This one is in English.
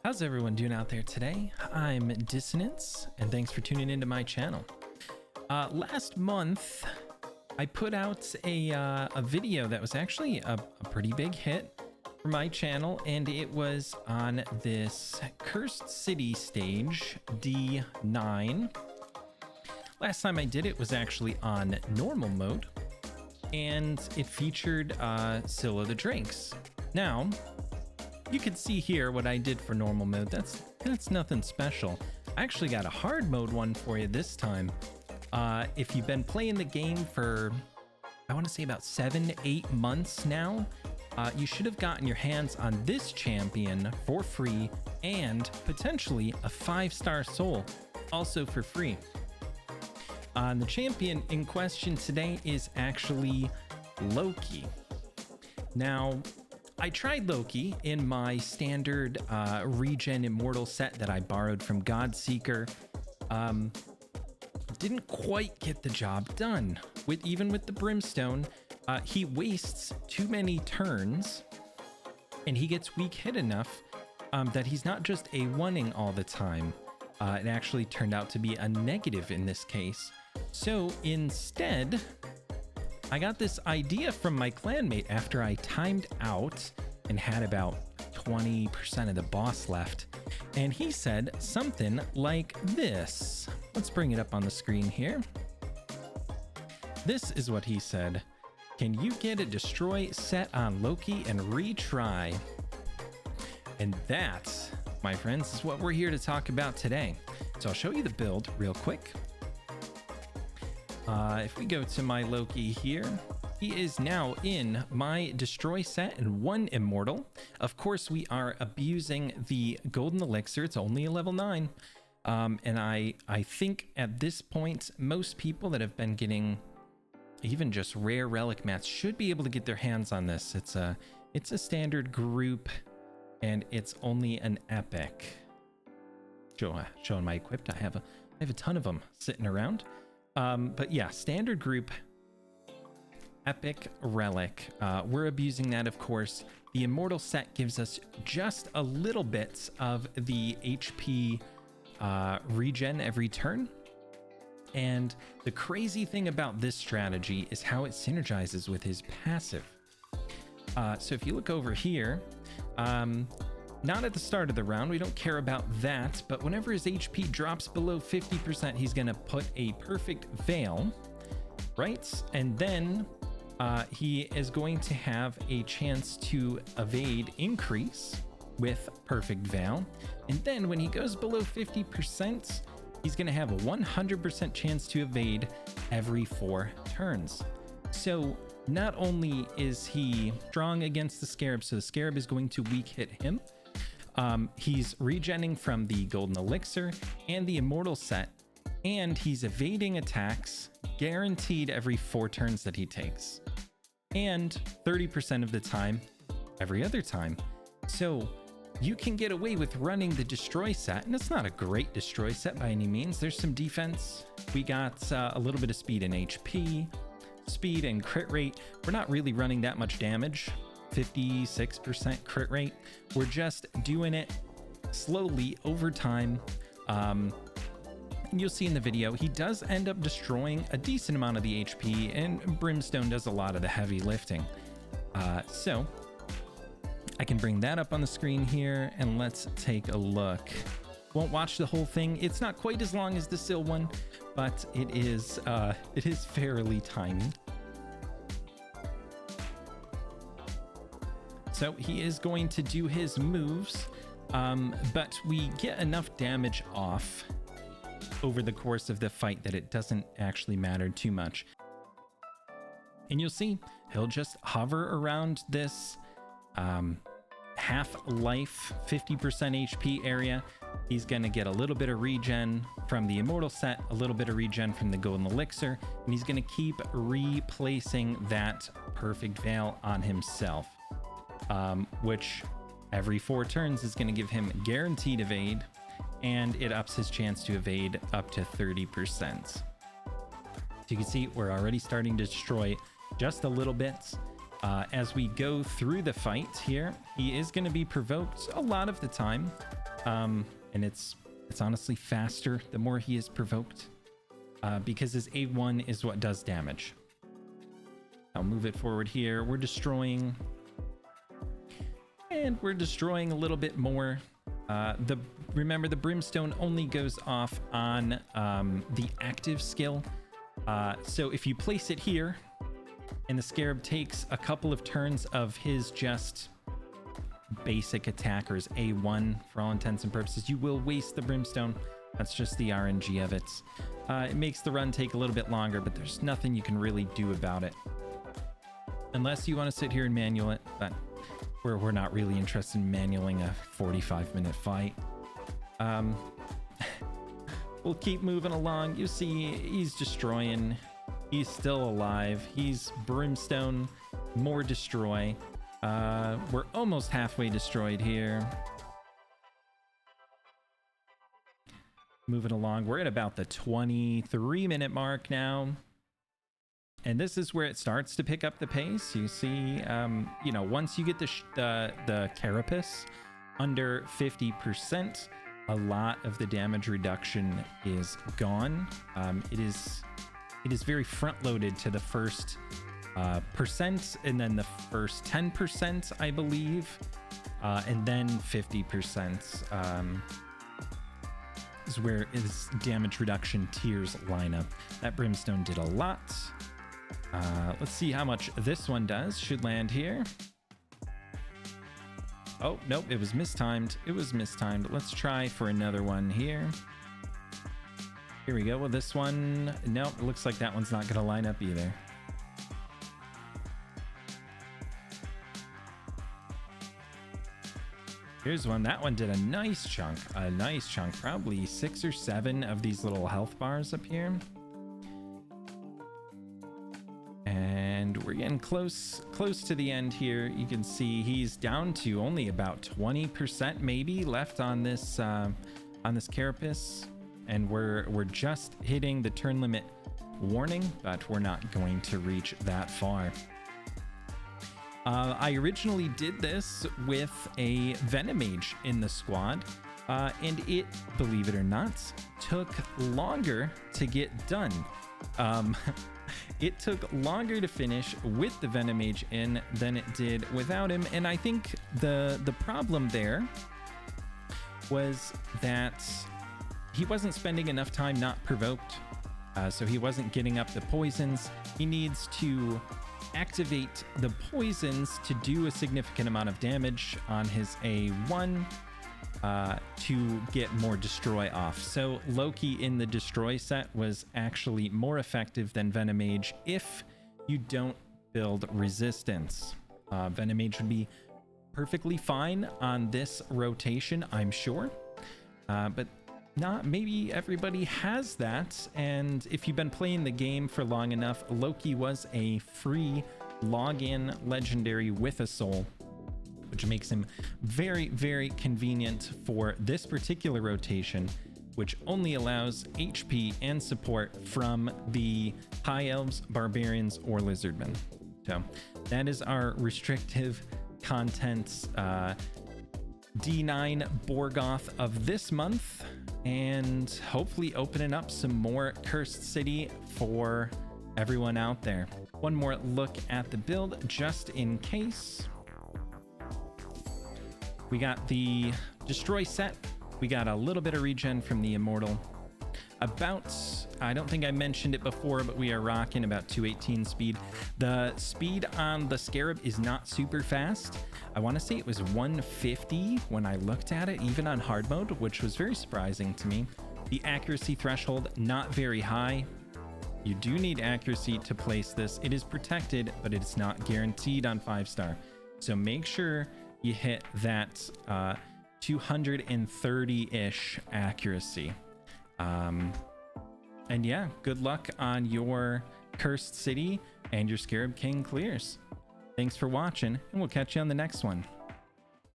How's everyone doing out there today? I'm Dissonance, and thanks for tuning into my channel. Last month, I put out a video that was actually a pretty big hit for my channel, and it was on this Cursed City stage, D9. Last time I did it was actually on normal mode, and it featured Scylla the Drakes. Now, you can see here what I did for normal mode. That's nothing special. I actually got a hard mode one for you this time. If you've been playing the game for, I want to say about 7-8 months now, you should have gotten your hands on this champion for free and potentially a 5-star soul also for free. The champion in question today is actually Loki. Now, I tried Loki in my standard regen immortal set that I borrowed from Godseeker. Didn't quite get the job done. Even with the brimstone, he wastes too many turns, and he gets weak hit enough that he's not just a one-ing all the time. It actually turned out to be a negative in this case. So instead, I got this idea from my clanmate after I timed out and had about 20% of the boss left. And he said something like this. Let's bring it up on the screen here. This is what he said. Can you get a destroy set on Loki and retry? And that, my friends, is what we're here to talk about today. So I'll show you the build real quick. If we go to my Loki here, he is now in my destroy set and 1 immortal. Of course, we are abusing the golden elixir. It's only a level 9. And I think at this point, most people that have been getting even just rare relic mats should be able to get their hands on this. It's a standard group, and it's only an epic. Showing my equipped, I have a ton of them sitting around. But yeah, standard group, epic relic. We're abusing that, of course. The immortal set gives us just a little bit of the HP regen every turn. And the crazy thing about this strategy is how it synergizes with his passive. So if you look over here, not at the start of the round, we don't care about that, but whenever his HP drops below 50%, he's gonna put a perfect veil, right? And then he is going to have a chance to evade increase with perfect veil. And then when he goes below 50%, he's gonna have a 100% chance to evade every 4 turns. So not only is he strong against the Scarab, so the Scarab is going to weak hit him, he's regenning from the golden elixir and the immortal set, and he's evading attacks guaranteed every 4 turns that he takes, and 30% of the time every other time. So you can get away with running the destroy set, and it's not a great destroy set by any means. There's some defense. We got a little bit of speed and HP, speed and crit rate. We're not really running that much damage. 56% crit rate. We're just doing it slowly over time. And you'll see in the video, he does end up destroying a decent amount of the HP, and Brimstone does a lot of the heavy lifting. So I can bring that up on the screen here, and let's take a look. Won't watch the whole thing. It's not quite as long as the Syl one, but it is fairly tiny. So he is going to do his moves, but we get enough damage off over the course of the fight that it doesn't actually matter too much. And you'll see he'll just hover around this half-life 50% HP area. He's going to get a little bit of regen from the immortal set, a little bit of regen from the golden elixir, and he's going to keep replacing that perfect veil on himself. Which every 4 turns is going to give him guaranteed evade, and it ups his chance to evade up to 30%. So you can see we're already starting to destroy just a little bit. As we go through the fight here, he is going to be provoked a lot of the time. And it's honestly faster the more he is provoked, because his A1 is what does damage. I'll move it forward here. We're destroying, and we're destroying a little bit more. Remember, the brimstone only goes off on the active skill. So if you place it here and the Scarab takes a couple of turns of his just basic attacker's A1 for all intents and purposes, you will waste the brimstone. That's just the RNG of it. It makes the run take a little bit longer, but there's nothing you can really do about it. Unless you want to sit here and manual it, but we're not really interested in manualing a 45-minute fight. We'll keep moving along. You see, he's destroying. He's still alive. He's brimstone, more destroy. We're almost halfway destroyed here. Moving along. We're at about the 23-minute mark now. And this is where it starts to pick up the pace. You see, you know, once you get the carapace under 50%, a lot of the damage reduction is gone. It is very front-loaded to the first percent, and then the first 10%, I believe, and then 50% is where his damage reduction tiers line up. That brimstone did a lot. Let's see how much this one does. Should land here. Oh, nope, it was mistimed. It was mistimed. Let's try for another one here. Here we go. Well, this one, nope, it looks like that one's not going to line up either. Here's one. That one did a nice chunk. Probably 6 or 7 of these little health bars up here. And we're getting close to the end here. You can see he's down to only about 20% maybe left on this carapace, and we're just hitting the turn limit warning, but we're not going to reach that far. I originally did this with a Venomage in the squad, and it, believe it or not, took longer to get done. It took longer to finish with the Venomage in than it did without him, and I think the problem there was that he wasn't spending enough time not provoked, so he wasn't getting up the poisons. He needs to activate the poisons to do a significant amount of damage on his A1 to get more destroy off. So Loki in the destroy set was actually more effective than Venomage if you don't build resistance. Venomage would be perfectly fine on this rotation, I'm sure, but not maybe everybody has that. And if you've been playing the game for long enough, Loki was a free login legendary with a soul, which makes him very, very convenient for this particular rotation, which only allows HP and support from the High Elves, Barbarians, or Lizardmen. So that is our restrictive contents D9 Borgoth of this month, and hopefully opening up some more Cursed City for everyone out there. One more look at the build just in case. We got the destroy set. We got a little bit of regen from the immortal. About, I don't think I mentioned it before, but we are rocking about 218 speed. The speed on the Scarab is not super fast. I want to say it was 150 when I looked at it, even on hard mode, which was very surprising to me. The accuracy threshold, not very high. You do need accuracy to place this. It is protected, but it's not guaranteed on 5-star. So make sure you hit that 230-ish accuracy. And yeah, good luck on your Cursed City and your Scarab King clears. Thanks for watching, and we'll catch you on the next one.